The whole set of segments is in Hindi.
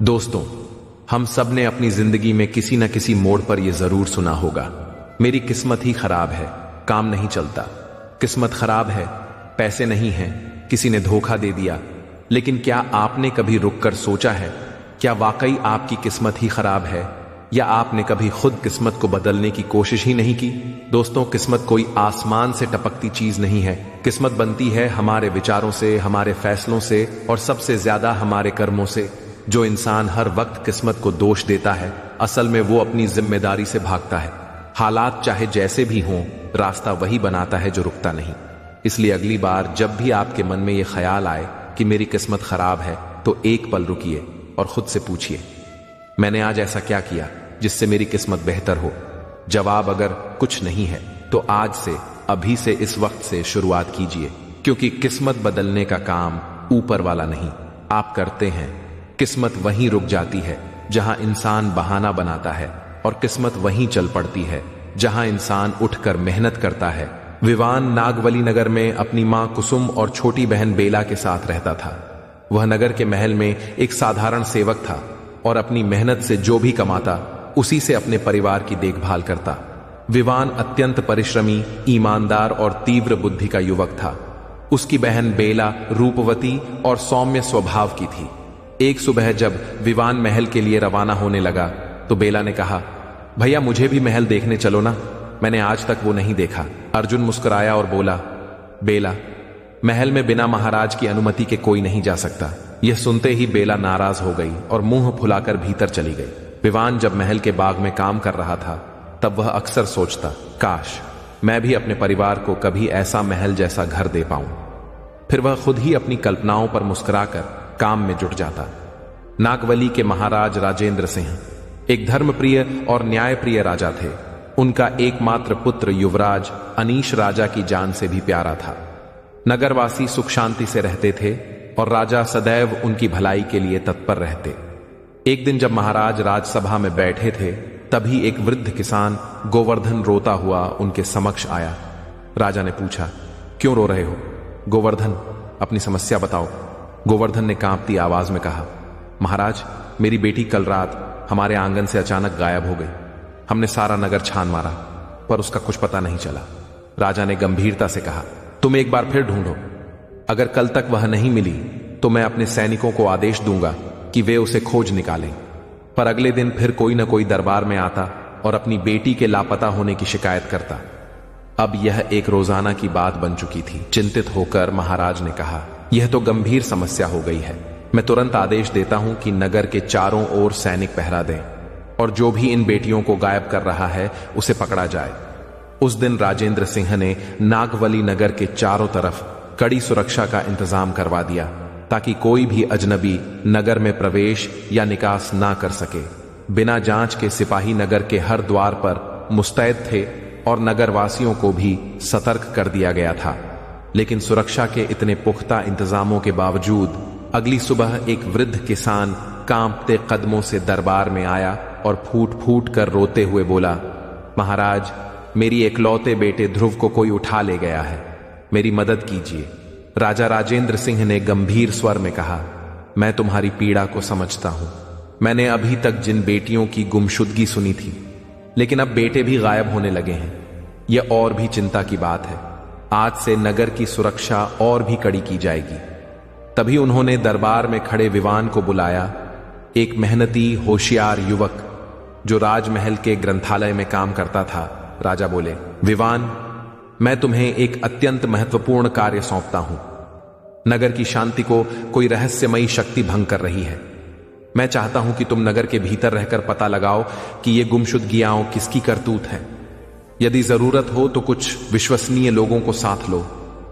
दोस्तों, हम सब ने अपनी जिंदगी में किसी न किसी मोड़ पर यह जरूर सुना होगा, मेरी किस्मत ही खराब है, काम नहीं चलता। किस्मत खराब है, पैसे नहीं हैं, किसी ने धोखा दे दिया। लेकिन क्या आपने कभी रुककर सोचा है, क्या वाकई आपकी किस्मत ही खराब है, या आपने कभी खुद किस्मत को बदलने की कोशिश ही नहीं की? दोस्तों, किस्मत कोई आसमान से टपकती चीज नहीं है। किस्मत बनती है हमारे विचारों से, हमारे फैसलों से, और सबसे ज्यादा हमारे कर्मों से। जो इंसान हर वक्त किस्मत को दोष देता है, असल में वो अपनी जिम्मेदारी से भागता है। हालात चाहे जैसे भी हों, रास्ता वही बनाता है जो रुकता नहीं। इसलिए अगली बार जब भी आपके मन में ये ख्याल आए कि मेरी किस्मत खराब है, तो एक पल रुकिए और खुद से पूछिए, मैंने आज ऐसा क्या किया जिससे मेरी किस्मत बेहतर हो? जवाब अगर कुछ नहीं है, तो आज से, अभी से, इस वक्त से शुरुआत कीजिए, क्योंकि किस्मत बदलने का काम ऊपर वाला नहीं, आप करते हैं। किस्मत वहीं रुक जाती है जहां इंसान बहाना बनाता है, और किस्मत वहीं चल पड़ती है जहां इंसान उठकर मेहनत करता है। विवान नागवली नगर में अपनी मां कुसुम और छोटी बहन बेला के साथ रहता था। वह नगर के महल में एक साधारण सेवक था और अपनी मेहनत से जो भी कमाता, उसी से अपने परिवार की देखभाल करता। विवान अत्यंत परिश्रमी, ईमानदार और तीव्र बुद्धि का युवक था। उसकी बहन बेला रूपवती और सौम्य स्वभाव की थी। एक सुबह जब विवान महल के लिए रवाना होने लगा, तो बेला ने कहा, भैया मुझे भी महल देखने चलो ना, मैंने आज तक वो नहीं देखा। अर्जुन मुस्कुराया और बोला, बेला, महल में बिना महाराज की अनुमति के कोई नहीं जा सकता। यह सुनते ही बेला नाराज हो गई और मुंह फुलाकर भीतर चली गई। विवान जब महल के बाग में काम कर रहा था, तब वह अक्सर सोचता, काश मैं भी अपने परिवार को कभी ऐसा महल जैसा घर दे पाऊं। फिर वह खुद ही अपनी कल्पनाओं पर मुस्कुराकर काम में जुट जाता। नागवली के महाराज राजेंद्र सिंह एक धर्मप्रिय और न्यायप्रिय राजा थे। उनका एकमात्र पुत्र युवराज अनीश राजा की जान से भी प्यारा था। नगरवासी सुख शांति से रहते थे और राजा सदैव उनकी भलाई के लिए तत्पर रहते। एक दिन जब महाराज राजसभा में बैठे थे, तभी एक वृद्ध किसान गोवर्धन रोता हुआ उनके समक्ष आया। राजा ने पूछा, क्यों रो रहे हो? गोवर्धन, अपनी समस्या बताओ। गोवर्धन ने कांपती आवाज में कहा, महाराज, मेरी बेटी कल रात हमारे आंगन से अचानक गायब हो गई। हमने सारा नगर छान मारा, पर उसका कुछ पता नहीं चला। राजा ने गंभीरता से कहा, तुम एक बार फिर ढूंढो। अगर कल तक वह नहीं मिली, तो मैं अपने सैनिकों को आदेश दूंगा कि वे उसे खोज निकालें। पर अगले दिन फिर कोई न कोई दरबार में आता और अपनी बेटी के लापता होने की शिकायत करता। अब यह एक रोजाना की बात बन चुकी थी। चिंतित होकर महाराज ने कहा, यह तो गंभीर समस्या हो गई है। मैं तुरंत आदेश देता हूं कि नगर के चारों ओर सैनिक पहरा दें, और जो भी इन बेटियों को गायब कर रहा है, उसे पकड़ा जाए। उस दिन राजेंद्र सिंह ने नागवली नगर के चारों तरफ कड़ी सुरक्षा का इंतजाम करवा दिया, ताकि कोई भी अजनबी नगर में प्रवेश या निकास ना कर सके। बिना जांच के सिपाही नगर के हर द्वार पर मुस्तैद थे और नगरवासियों को भी सतर्क कर दिया गया था। लेकिन सुरक्षा के इतने पुख्ता इंतजामों के बावजूद अगली सुबह एक वृद्ध किसान कांपते कदमों से दरबार में आया और फूट फूट कर रोते हुए बोला, महाराज, मेरी एकलौते बेटे ध्रुव को कोई उठा ले गया है, मेरी मदद कीजिए। राजा राजेंद्र सिंह ने गंभीर स्वर में कहा, मैं तुम्हारी पीड़ा को समझता हूं। मैंने अभी तक जिन बेटियों की गुमशुदगी सुनी थी, लेकिन अब बेटे भी गायब होने लगे हैं। यह और भी चिंता की बात है। आज से नगर की सुरक्षा और भी कड़ी की जाएगी। तभी उन्होंने दरबार में खड़े विवान को बुलाया, एक मेहनती होशियार युवक जो राजमहल के ग्रंथालय में काम करता था। राजा बोले, विवान, मैं तुम्हें एक अत्यंत महत्वपूर्ण कार्य सौंपता हूं। नगर की शांति को कोई रहस्यमयी शक्ति भंग कर रही है। मैं चाहता हूं कि तुम नगर के भीतर रहकर पता लगाओ कि ये गुमशुदगियां किसकी करतूत है। यदि जरूरत हो तो कुछ विश्वसनीय लोगों को साथ लो।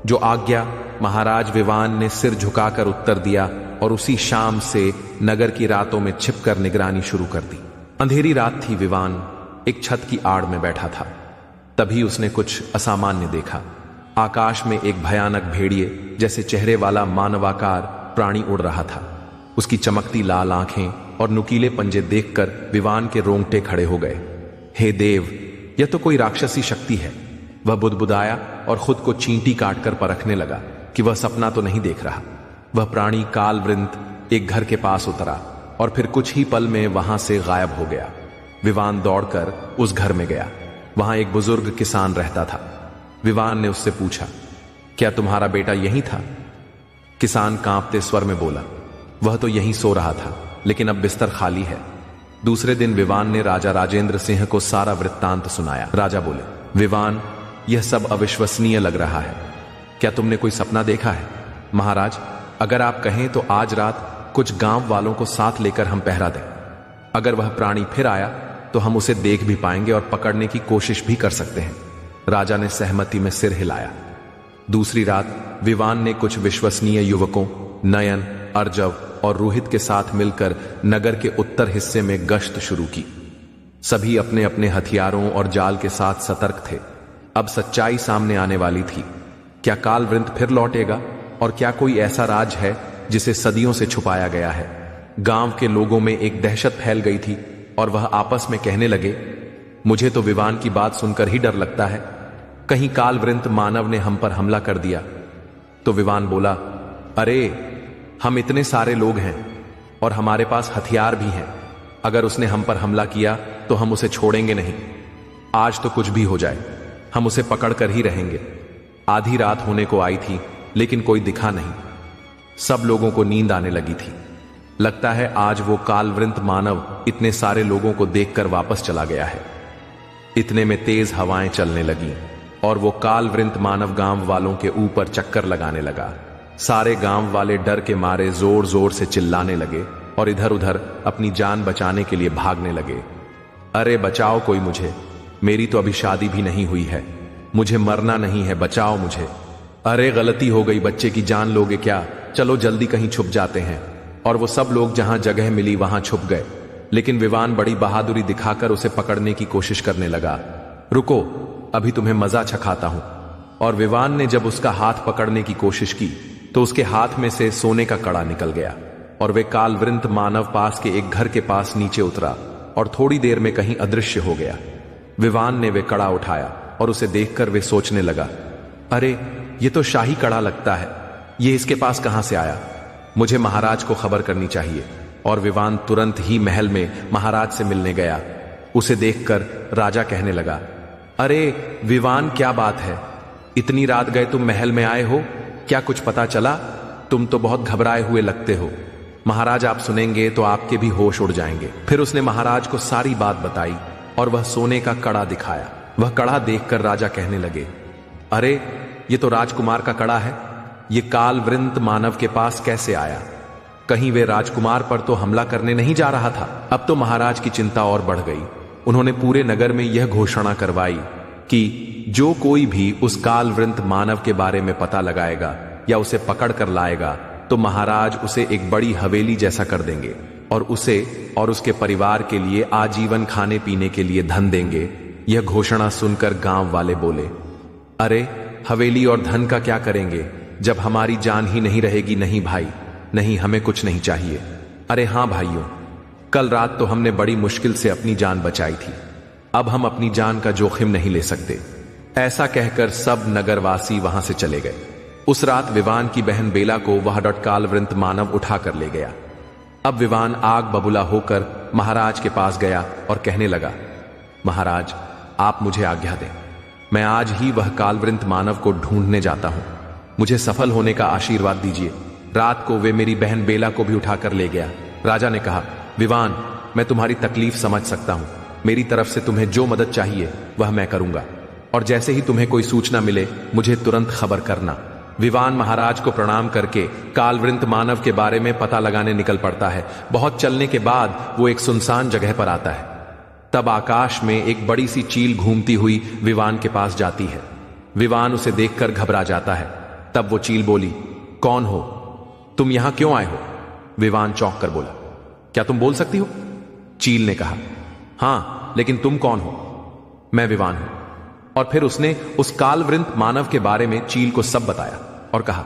जो आज्ञा। महाराज विवान ने सिर झुकाकर उत्तर दिया और उसी शाम से नगर की रातों में छिपकर निगरानी शुरू कर दी। अंधेरी रात थी। विवान एक छत की आड़ में बैठा था। तभी उसने कुछ असामान्य देखा। आकाश में एक भयानक भेड़िए जैसे चेहरे वाला मानवाकार प्राणी उड़ रहा था। उसकी चमकती लाल आंखें और नुकीले पंजे देखकर विवान के रोंगटे खड़े हो गए। हे देव, यह तो कोई राक्षसी शक्ति है। वह बुदबुदाया और खुद को चींटी काटकर परखने लगा कि वह सपना तो नहीं देख रहा। वह प्राणी कालवृंत एक घर के पास उतरा। और फिर कुछ ही पल में वहां से गायब हो गया। विवान दौड़कर उस घर में गया। वहां एक बुजुर्ग किसान रहता था। विवान ने उससे पूछा, क्या तुम्हारा बेटा यहीं था? किसान कांपते स्वर में बोला, वह तो यहीं सो रहा था, लेकिन अब बिस्तर खाली है। दूसरे दिन विवान ने राजा राजेंद्र सिंह को सारा वृत्तांत सुनाया। राजा बोले, विवान, यह सब अविश्वसनीय लग रहा है। क्या तुमने कोई सपना देखा है? महाराज, अगर आप कहें तो आज रात कुछ गांव वालों को साथ लेकर हम पहरा दें। अगर वह प्राणी फिर आया तो हम उसे देख भी पाएंगे और पकड़ने की कोशिश भी कर सकते हैं। राजा ने सहमति में सिर हिलाया। दूसरी रात विवान ने कुछ विश्वसनीय युवकों नयन, अर्जव और रोहित के साथ मिलकर नगर के उत्तर हिस्से में गश्त शुरू की। सभी अपने अपने हथियारों और जाल के साथ सतर्क थे। अब सच्चाई सामने आने वाली थी। क्या कालवृंत फिर लौटेगा और क्या कोई ऐसा राज है जिसे सदियों से छुपाया गया है? गांव के लोगों में एक दहशत फैल गई थी और वह आपस में कहने लगे, मुझे तो विवान की बात सुनकर ही डर लगता है, कहीं कालवृंत मानव ने हम पर हमला कर दिया। तो विवान बोला, अरे हम इतने सारे लोग हैं और हमारे पास हथियार भी हैं। अगर उसने हम पर हमला किया तो हम उसे छोड़ेंगे नहीं। आज तो कुछ भी हो जाए, हम उसे पकड़ कर ही रहेंगे। आधी रात होने को आई थी लेकिन कोई दिखा नहीं। सब लोगों को नींद आने लगी थी। लगता है आज वो कालवृंत मानव इतने सारे लोगों को देखकर वापस चला गया है। इतने में तेज हवाएं चलने लगीं और वो कालवृंत मानव गांव वालों के ऊपर चक्कर लगाने लगा। सारे गांव वाले डर के मारे जोर जोर से चिल्लाने लगे और इधर उधर अपनी जान बचाने के लिए भागने लगे। अरे बचाओ कोई मुझे, मेरी तो अभी शादी भी नहीं हुई है, मुझे मरना नहीं है, बचाओ मुझे। अरे गलती हो गई, बच्चे की जान लोगे क्या? चलो जल्दी कहीं छुप जाते हैं। और वो सब लोग जहां जगह मिली वहां छुप गए। लेकिन विवान बड़ी बहादुरी दिखाकर उसे पकड़ने की कोशिश करने लगा। रुको, अभी तुम्हें मजा चखाता हूं। और विवान ने जब उसका हाथ पकड़ने की कोशिश की तो उसके हाथ में से सोने का कड़ा निकल गया और वे कालवृंत मानव पास के एक घर के पास नीचे उतरा और थोड़ी देर में कहीं अदृश्य हो गया। विवान ने वे कड़ा उठाया और उसे देखकर वे सोचने लगा, अरे ये तो शाही कड़ा लगता है, ये इसके पास कहां से आया? मुझे महाराज को खबर करनी चाहिए। और विवान तुरंत ही महल में महाराज से मिलने गया। उसे देखकर राजा कहने लगा, अरे विवान, क्या बात है, इतनी रात गए तुम महल में आए हो? क्या कुछ पता चला? तुम तो बहुत घबराए हुए लगते हो। महाराज आप सुनेंगे तो आपके भी होश उड़ जाएंगे। फिर उसने महाराज को सारी बात बताई और वह सोने का कड़ा दिखाया। वह कड़ा देखकर राजा कहने लगे, अरे ये तो राजकुमार का कड़ा है, ये कालवृंत मानव के पास कैसे आया? कहीं वे राजकुमार पर तो हमला करने नहीं जा रहा था? अब तो महाराज की चिंता और बढ़ गई। उन्होंने पूरे नगर में यह घोषणा करवाई कि जो कोई भी उस कालवृंत मानव के बारे में पता लगाएगा या उसे पकड़ कर लाएगा तो महाराज उसे एक बड़ी हवेली जैसा कर देंगे और उसे और उसके परिवार के लिए आजीवन खाने पीने के लिए धन देंगे। यह घोषणा सुनकर गांव वाले बोले, अरे हवेली और धन का क्या करेंगे जब हमारी जान ही नहीं रहेगी? नहीं भाई, नहीं, हमें कुछ नहीं चाहिए। अरे हां भाइयों, कल रात तो हमने बड़ी मुश्किल से अपनी जान बचाई थी, अब हम अपनी जान का जोखिम नहीं ले सकते। ऐसा कहकर सब नगरवासी वहां से चले गए। उस रात विवान की बहन बेला को वह कालवृंत मानव उठाकर ले गया। अब विवान आग बबूला होकर महाराज के पास गया और कहने लगा, महाराज आप मुझे आज्ञा दें, मैं आज ही वह कालवृंत मानव को ढूंढने जाता हूं, मुझे सफल होने का आशीर्वाद दीजिए। रात को वे मेरी बहन बेला को भी उठाकर ले गया। राजा ने कहा, विवान, मैं तुम्हारी तकलीफ समझ सकता हूं, मेरी तरफ से तुम्हें जो मदद चाहिए वह मैं करूंगा, और जैसे ही तुम्हें कोई सूचना मिले मुझे तुरंत खबर करना। विवान महाराज को प्रणाम करके कालवृंत मानव के बारे में पता लगाने निकल पड़ता है। बहुत चलने के बाद वो एक सुनसान जगह पर आता है। तब आकाश में एक बड़ी सी चील घूमती हुई विवान के पास जाती है। विवान उसे देखकर घबरा जाता है। तब वो चील बोली, कौन हो तुम, यहां क्यों आए हो? विवान चौंक कर बोला, क्या तुम बोल सकती हो? चील ने कहा, हां, लेकिन तुम कौन हो? मैं विवान हूं। और फिर उसने उस कालवृंत मानव के बारे में चील को सब बताया और कहा,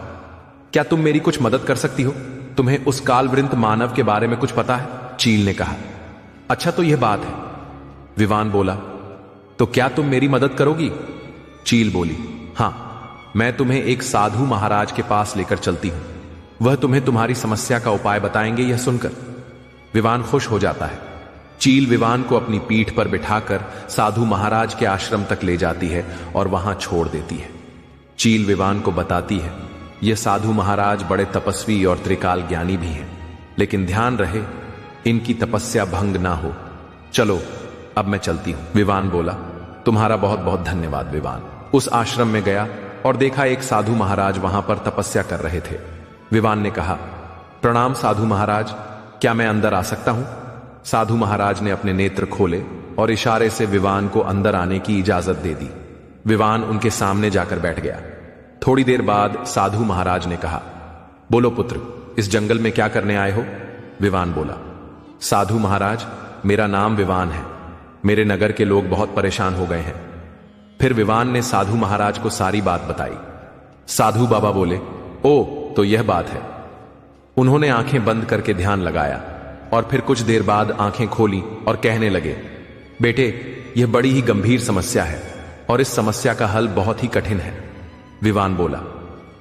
क्या तुम मेरी कुछ मदद कर सकती हो? तुम्हें उस कालवृंत मानव के बारे में कुछ पता है? चील ने कहा, अच्छा तो यह बात है। विवान बोला, तो क्या तुम मेरी मदद करोगी? चील बोली, हां, मैं तुम्हें एक साधु महाराज के पास लेकर चलती हूं, वह तुम्हें तुम्हारी समस्या का उपाय बताएंगे। यह सुनकर विवान खुश हो जाता है। चील विवान को अपनी पीठ पर बिठाकर साधु महाराज के आश्रम तक ले जाती है और वहां छोड़ देती है। चील विवान को बताती है, ये साधु महाराज बड़े तपस्वी और त्रिकाल ज्ञानी भी हैं, लेकिन ध्यान रहे इनकी तपस्या भंग ना हो। चलो अब मैं चलती हूं। विवान बोला, तुम्हारा बहुत बहुत धन्यवाद। विवान उस आश्रम में गया और देखा एक साधु महाराज वहां पर तपस्या कर रहे थे। विवान ने कहा, प्रणाम साधु महाराज, क्या मैं अंदर आ सकता हूं? साधु महाराज ने अपने नेत्र खोले और इशारे से विवान को अंदर आने की इजाजत दे दी। विवान उनके सामने जाकर बैठ गया। थोड़ी देर बाद साधु महाराज ने कहा, बोलो पुत्र, इस जंगल में क्या करने आए हो? विवान बोला, साधु महाराज, मेरा नाम विवान है, मेरे नगर के लोग बहुत परेशान हो गए हैं। फिर विवान ने साधु महाराज को सारी बात बताई। साधु बाबा बोले, ओ तो यह बात है। उन्होंने आंखें बंद करके ध्यान लगाया और फिर कुछ देर बाद आंखें खोली और कहने लगे, बेटे, यह बड़ी ही गंभीर समस्या है और इस समस्या का हल बहुत ही कठिन है। विवान बोला,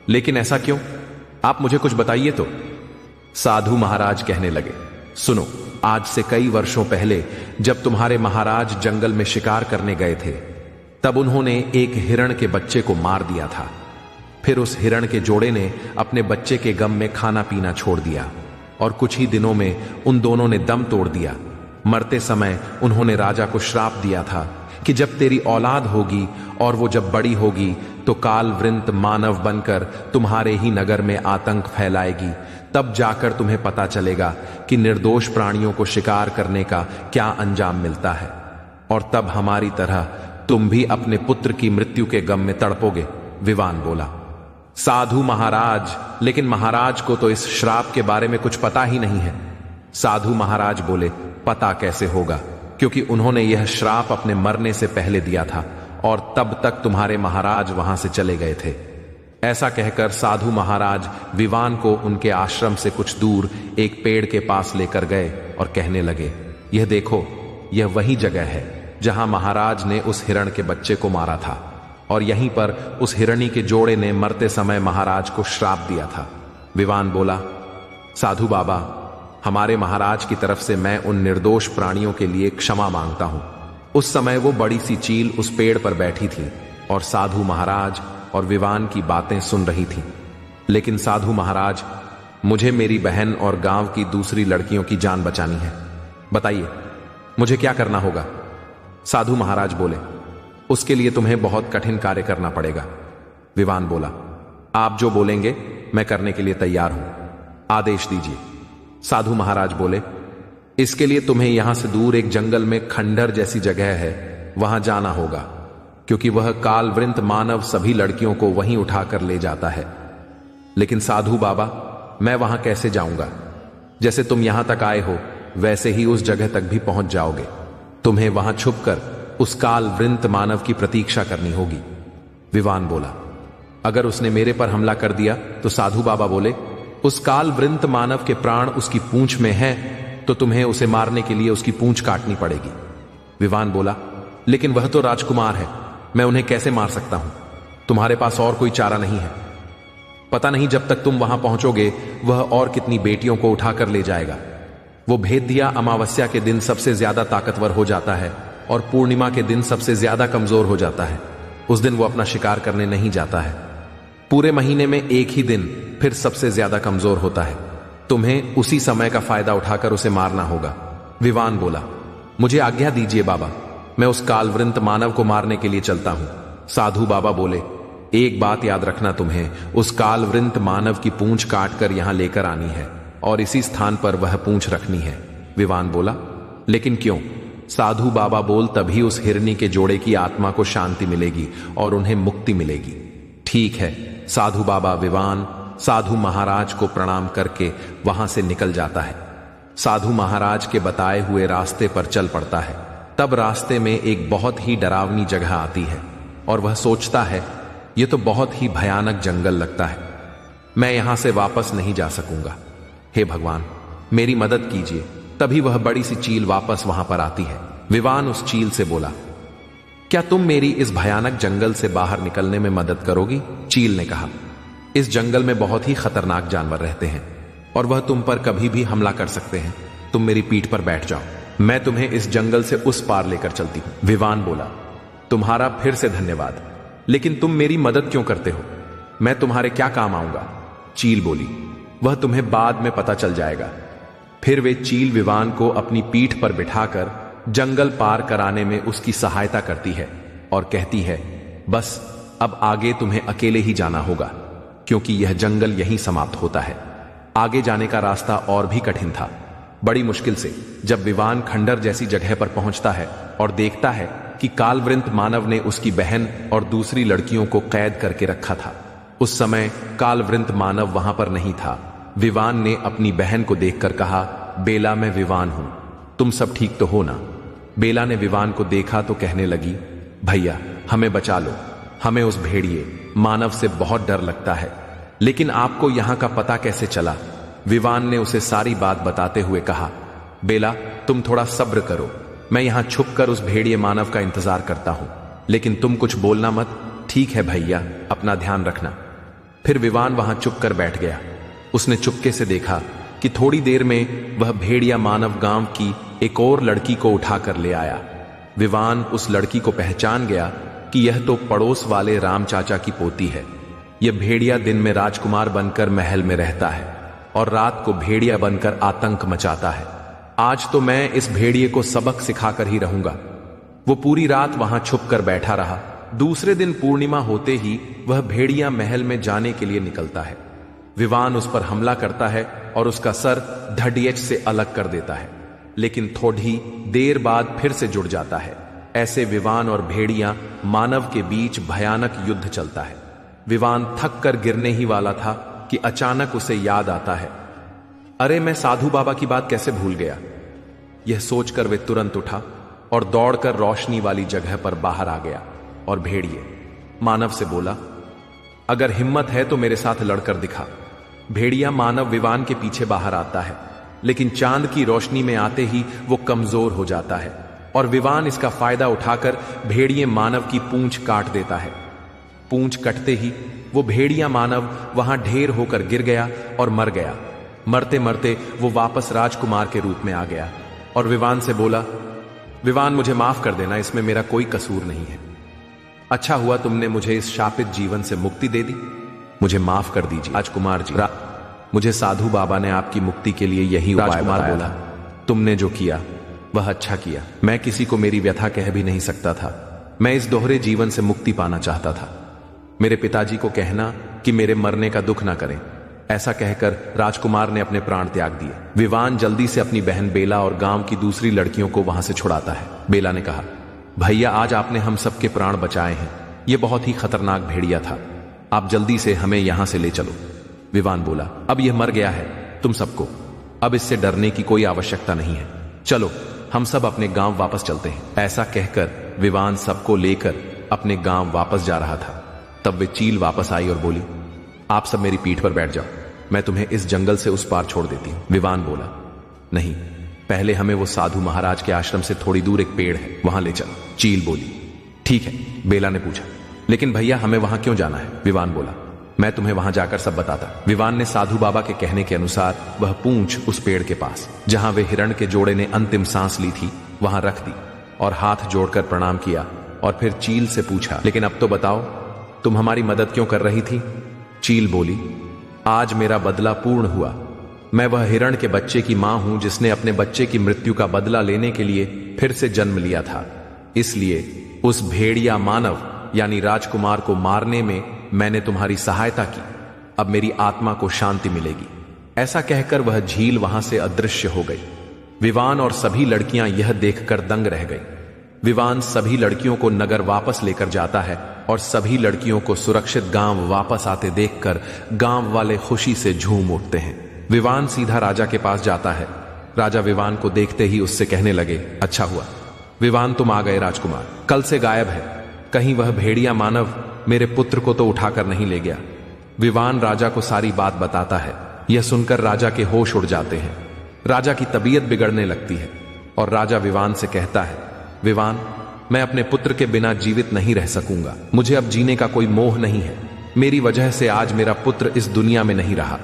लेकिन ऐसा क्यों? आप मुझे कुछ बताइए तो। साधु महाराज कहने लगे, सुनो, आज से कई वर्षों पहले जब तुम्हारे महाराज जंगल में शिकार करने गए थे, तब उन्होंने एक हिरण के बच्चे को मार दिया था। फिर उस हिरण के जोड़े ने अपने बच्चे के गम में खाना पीना छोड़ दिया और कुछ ही दिनों में उन दोनों ने दम तोड़ दिया। मरते समय उन्होंने राजा को श्राप दिया था कि जब तेरी औलाद होगी और वो जब बड़ी होगी तो काल वृंत मानव बनकर तुम्हारे ही नगर में आतंक फैलाएगी। तब जाकर तुम्हें पता चलेगा कि निर्दोष प्राणियों को शिकार करने का क्या अंजाम मिलता है, और तब हमारी तरह तुम भी अपने पुत्र की मृत्यु के गम में तड़पोगे। विवान बोला, साधु महाराज, लेकिन महाराज को तो इस श्राप के बारे में कुछ पता ही नहीं है। साधु महाराज बोले, पता कैसे होगा, क्योंकि उन्होंने यह श्राप अपने मरने से पहले दिया था और तब तक तुम्हारे महाराज वहां से चले गए थे। ऐसा कहकर साधु महाराज विवान को उनके आश्रम से कुछ दूर एक पेड़ के पास लेकर गए और कहने लगे, यह देखो, यह वही जगह है जहां महाराज ने उस हिरण के बच्चे को मारा था और यहीं पर उस हिरणी के जोड़े ने मरते समय महाराज को श्राप दिया था। विवान बोला, साधु बाबा, हमारे महाराज की तरफ से मैं उन निर्दोष प्राणियों के लिए क्षमा मांगता हूं। उस समय वो बड़ी सी चील उस पेड़ पर बैठी थी और साधु महाराज और विवान की बातें सुन रही थी। लेकिन साधु महाराज, मुझे मेरी बहन और गांव की दूसरी लड़कियों की जान बचानी है। बताइए, मुझे क्या करना होगा? साधु महाराज बोले, उसके लिए तुम्हें बहुत कठिन कार्य करना पड़ेगा। विवान बोला, आप जो बोलेंगे मैं करने के लिए तैयार हूं, आदेश दीजिए। साधु महाराज बोले, इसके लिए तुम्हें यहां से दूर एक जंगल में खंडर जैसी जगह है, वहां जाना होगा, क्योंकि वह कालवृंत मानव सभी लड़कियों को वहीं उठाकर ले जाता है। लेकिन साधु बाबा, मैं वहां कैसे जाऊंगा? जैसे तुम यहां तक आए हो वैसे ही उस जगह तक भी पहुंच जाओगे। तुम्हें वहां छुपकर उस कालवृंत मानव की प्रतीक्षा करनी होगी। विवान बोला, अगर उसने मेरे पर हमला कर दिया तो? साधु बाबा बोले, उस कालवृंत मानव के प्राण उसकी पूंछ में है, तो तुम्हें उसे मारने के लिए उसकी पूंछ काटनी पड़ेगी। विवान बोला, लेकिन वह तो राजकुमार है, मैं उन्हें कैसे मार सकता हूं? तुम्हारे पास और कोई चारा नहीं है? पता नहीं जब तक तुम वहां पहुंचोगे वह और कितनी बेटियों को उठाकर ले जाएगा। वो भेदिया अमावस्या के दिन सबसे ज्यादा ताकतवर हो जाता है और पूर्णिमा के दिन सबसे ज्यादा कमजोर हो जाता है। उस दिन वो अपना शिकार करने नहीं जाता है। पूरे महीने में एक ही दिन फिर सबसे ज्यादा कमजोर होता है। तुम्हें उसी समय का फायदा उठाकर उसे मारना होगा। विवान बोला, मुझे आज्ञा दीजिए बाबा, मैं उस कालवृंत मानव को मारने के लिए चलता हूं। साधु बाबा बोले, एक बात याद रखना, तुम्हें उस कालवृंत मानव की पूंछ काटकर यहां लेकर आनी है और इसी स्थान पर वह पूंछ रखनी है। विवान बोला, लेकिन क्यों? साधु बाबा बोल, तभी उस हिरनी के जोड़े की आत्मा को शांति मिलेगी और उन्हें मुक्ति मिलेगी। ठीक है। साधु बाबा विवान साधु महाराज को प्रणाम करके वहां से निकल जाता है। साधु महाराज के बताए हुए रास्ते पर चल पड़ता है। तब रास्ते में एक बहुत ही डरावनी जगह आती है और वह सोचता है, यह तो बहुत ही भयानक जंगल लगता है, मैं यहां से वापस नहीं जा सकूंगा। हे भगवान, मेरी मदद कीजिए। तभी वह बड़ी सी चील वापस वहां पर आती है। विवान उस चील से बोला, क्या तुम मेरी इस भयानक जंगल से बाहर निकलने में मदद करोगी? चील ने कहा, इस जंगल में बहुत ही खतरनाक जानवर रहते हैं और वह तुम पर कभी भी हमला कर सकते हैं। तुम मेरी पीठ पर बैठ जाओ, मैं तुम्हें इस जंगल से उस पार लेकर चलती हूं। विवान बोला, तुम्हारा फिर से धन्यवाद, लेकिन तुम मेरी मदद क्यों करते हो? मैं तुम्हारे क्या काम आऊंगा? चील बोली, वह तुम्हें बाद में पता चल जाएगा। फिर वे चील विवान को अपनी पीठ पर बिठाकर जंगल पार कराने में उसकी सहायता करती है और कहती है, बस अब आगे तुम्हें अकेले ही जाना होगा, क्योंकि यह जंगल यहीं समाप्त होता है। आगे जाने का रास्ता और भी कठिन था। बड़ी मुश्किल से जब विवान खंडर जैसी जगह पर पहुंचता है और देखता है कि कालवृंत मानव ने उसकी बहन और दूसरी लड़कियों को कैद करके रखा था। उस समय कालवृंत मानव वहां पर नहीं था। विवान ने अपनी बहन को देखकर कहा, बेला, मैं विवान हूं, तुम सब ठीक तो हो ना? बेला ने विवान को देखा तो कहने लगी, भैया हमें बचा लो, हमें उस भेड़िए मानव से बहुत डर लगता है। लेकिन आपको यहां का पता कैसे चला? विवान ने उसे सारी बात बताते हुए कहा, बेला तुम थोड़ा सब्र करो, मैं यहां छुपकर उस भेड़िए मानव का इंतजार करता हूं, लेकिन तुम कुछ बोलना मत। ठीक है भैया, अपना ध्यान रखना। फिर विवान वहां चुप कर बैठ गया। उसने चुपके से देखा कि थोड़ी देर में वह भेड़िया मानव गांव की एक और लड़की को उठाकर ले आया। विवान उस लड़की को पहचान गया कि यह तो पड़ोस वाले राम चाचा की पोती है। यह भेड़िया दिन में राजकुमार बनकर महल में रहता है और रात को भेड़िया बनकर आतंक मचाता है। आज तो मैं इस भेड़िए को सबक सिखाकर ही रहूंगा। वो पूरी रात वहां छुप कर बैठा रहा। दूसरे दिन पूर्णिमा होते ही वह भेड़िया महल में जाने के लिए निकलता है। विवान उस पर हमला करता है और उसका सर धड़ियच से अलग कर देता है, लेकिन थोड़ी देर बाद फिर से जुड़ जाता है। ऐसे विवान और भेड़िया मानव के बीच भयानक युद्ध चलता है। विवान थक कर गिरने ही वाला था कि अचानक उसे याद आता है, अरे मैं साधु बाबा की बात कैसे भूल गया। यह सोचकर वे तुरंत उठा और दौड़कर रोशनी वाली जगह पर बाहर आ गया और भेड़िए मानव से बोला, अगर हिम्मत है तो मेरे साथ लड़कर दिखा। भेड़िया मानव विवान के पीछे बाहर आता है, लेकिन चांद की रोशनी में आते ही वो कमजोर हो जाता है और विवान इसका फायदा उठाकर भेड़िए मानव की पूंछ काट देता है। पूंछ कटते ही वो भेड़िया मानव वहां ढेर होकर गिर गया और मर गया। मरते मरते वो वापस राजकुमार के रूप में आ गया और विवान से बोला, विवान मुझे माफ कर देना, इसमें मेरा कोई कसूर नहीं है। अच्छा हुआ तुमने मुझे इस शापित जीवन से मुक्ति दे दी, मुझे माफ कर दीजिए। राजकुमार जी, मुझे साधु बाबा ने आपकी मुक्ति के लिए यही उपाय बताया था। तुमने जो किया वह अच्छा किया। मैं किसी को मेरी व्यथा कह भी नहीं सकता था। मैं इस दोहरे जीवन से मुक्ति पाना चाहता था। मेरे पिताजी को कहना कि मेरे मरने का दुख ना करें। ऐसा कहकर राजकुमार ने अपने प्राण त्याग दिए। विवान जल्दी से अपनी बहन बेला और गांव की दूसरी लड़कियों को वहां से छुड़ाता है। बेला ने कहा, भैया आज आपने हम सबके प्राण बचाए हैं। यह बहुत ही खतरनाक भेड़िया था, आप जल्दी से हमें यहां से ले चलो। विवान बोला, अब यह मर गया है तुम सबको, अब इससे डरने की कोई आवश्यकता नहीं है। चलो हम सब अपने गांव वापस चलते हैं। ऐसा कहकर विवान सबको लेकर अपने गांव वापस जा रहा था। तब वे चील वापस आई और बोली, आप सब मेरी पीठ पर बैठ जाओ, मैं तुम्हें इस जंगल से उस पार छोड़ देती हूं। विवान बोला, नहीं, पहले हमें वो साधु महाराज के आश्रम से थोड़ी दूर एक पेड़ है, वहां ले चलो। चील बोली, ठीक है। बेला ने पूछा, लेकिन भैया हमें वहां क्यों जाना है? विवान बोला, मैं तुम्हें वहां जाकर सब बताता। विवान ने साधु बाबा के कहने के अनुसार वह पूंछ उस पेड़ के पास जहां वे हिरण के जोड़े ने अंतिम सांस ली थी वहां रख दी और हाथ जोड़कर प्रणाम किया और फिर चील से पूछा, लेकिन अब तो बताओ तुम हमारी मदद क्यों कर रही थी? चील बोली, आज मेरा बदला पूर्ण हुआ। मैं वह हिरण के बच्चे की मां हूं जिसने अपने बच्चे की मृत्यु का बदला लेने के लिए फिर से जन्म लिया था। इसलिए उस भेड़िया मानव यानी राजकुमार को मारने में मैंने तुम्हारी सहायता की। अब मेरी आत्मा को शांति मिलेगी। ऐसा कहकर वह झील वहां से अदृश्य हो गई। विवान और सभी लड़कियां यह देखकर दंग रह गई। विवान सभी लड़कियों को नगर वापस लेकर जाता है और सभी लड़कियों को सुरक्षित गांव वापस आते देखकर गांव वाले खुशी से झूम उठते हैं। विवान सीधा राजा के पास जाता है। राजा विवान को देखते ही उससे कहने लगे, अच्छा हुआ विवान तुम आ गए। राजकुमार कल से गायब है, कहीं वह भेड़िया मानव मेरे पुत्र को तो उठाकर नहीं ले गया। विवान राजा को सारी बात बताता है। यह सुनकर राजा के होश उड़ जाते हैं। राजा की तबीयत बिगड़ने लगती है और राजा विवान से कहता है, विवान मैं अपने पुत्र के बिना जीवित नहीं रह सकूंगा। मुझे अब जीने का कोई मोह नहीं है। मेरी वजह से आज मेरा पुत्र इस दुनिया में नहीं रहा।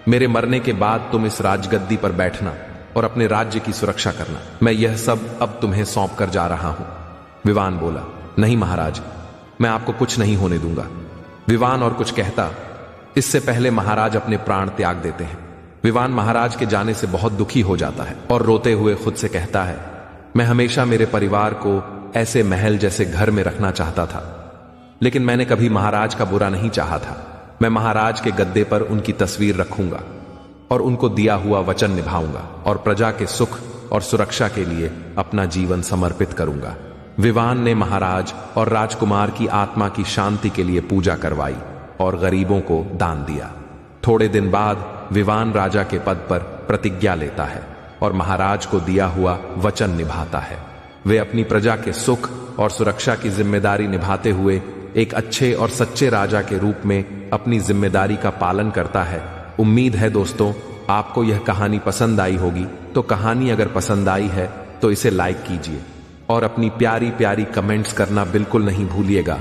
मेरे मरने के बाद तुम इस राजगद्दी पर बैठना और अपने राज्य की सुरक्षा करना। मैं यह सब अब तुम्हें सौंप कर जा रहा हूं। विवान बोला, नहीं महाराज, मैं आपको कुछ नहीं होने दूंगा। विवान और कुछ कहता, इससे पहले महाराज अपने प्राण त्याग देते हैं। विवान महाराज के जाने से बहुत दुखी हो जाता है और रोते हुए खुद से कहता है, मैं हमेशा मेरे परिवार को ऐसे महल जैसे घर में रखना चाहता था, लेकिन मैंने कभी महाराज का बुरा नहीं चाहा था। मैं महाराज के गद्दे पर उनकी तस्वीर रखूंगा और उनको दिया हुआ वचन निभाऊंगा और प्रजा के सुख और सुरक्षा के लिए अपना जीवन समर्पित करूंगा। विवान ने महाराज और राजकुमार की आत्मा की शांति के लिए पूजा करवाई और गरीबों को दान दिया। थोड़े दिन बाद विवान राजा के पद पर प्रतिज्ञा लेता है और महाराज को दिया हुआ वचन निभाता है। वे अपनी प्रजा के सुख और सुरक्षा की जिम्मेदारी निभाते हुए एक अच्छे और सच्चे राजा के रूप में अपनी जिम्मेदारी का पालन करता है। उम्मीद है दोस्तों आपको यह कहानी पसंद आई होगी। तो कहानी अगर पसंद आई है तो इसे लाइक कीजिए और अपनी प्यारी प्यारी कमेंट्स करना बिल्कुल नहीं भूलिएगा।